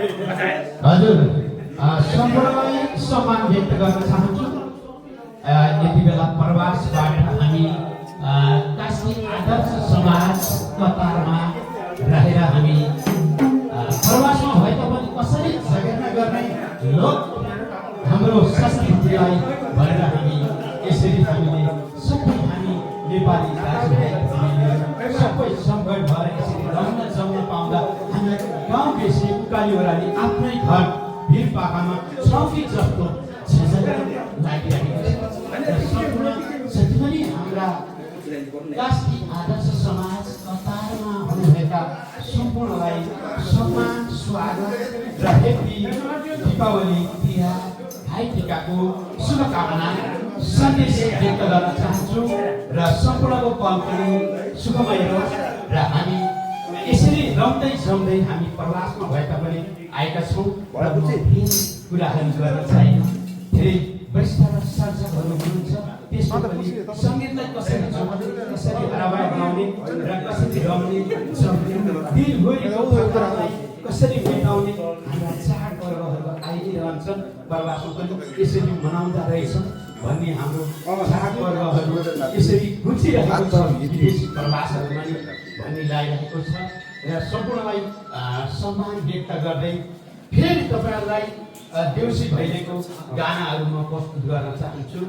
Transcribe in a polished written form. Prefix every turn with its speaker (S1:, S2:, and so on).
S1: हजुर सम्पूर्णलाई सम्मान व्यक्त गर्न चाहन्छु। यति बेला प्रवासबाट हामी काशी आदर्श समाज कतारमा रहेर हामी प्रवासमा भए तापनि कसरी झगडा गर्ने लोक हाम्रो संस्कृतिलाई भनेर हामी यसरी हामीले सबै हामी नेपाली दाजुभाइ सबै सङ्गठन भएर यसरी रम्न जम्न पाउँदा हामीलाई गाउँ बेसी उकाली ओह्राली आफ्नै घर भिरपाखामा चौकी जस्तो लागिरहेको छ। जति पनि हाम्रा काशी आदर्श समाज कतारमा हुनुभएका सम्पूर्णलाई सम्मान स्वागत र हेप्पी दीपावली तिहार भाइ टिकाको शुभकामना सन्देश व्यक्त गर्न चाहन्छु र सम्पूर्णको पल पनि सुखमय होस् र हामी यसरी रम्दै जम्दै हामी प्रवासमा भए तापनि आएका छौँ र कुराहरू गर्न छैन। धेरै वरिष्ठ र सर्जकहरू हुनुहुन्छ, त्यसमा पनि सङ्गीतलाई कसरी जोड्ने, कसरी हराभरा बनाउने र कसरी रम्ने दिनभरिको थकानलाई कसरी मेटाउने हाम्रा चाडपर्वहरू आइरहन्छन्। प्रवासमा पनि यसरी मनाउँदा रहेछन् भन्ने हाम्रो चाडपर्वहरू यसरी गुचिरहेको छ विदेशी प्रवासहरूमा भन्ने लागिरहेको छ र सम्पूर्णलाई सम्मान व्यक्त गर्दै फेरि तपाईँहरूलाई देउसी भैलेको गानाहरू म प्रस्तुत गर्न चाहन्छु।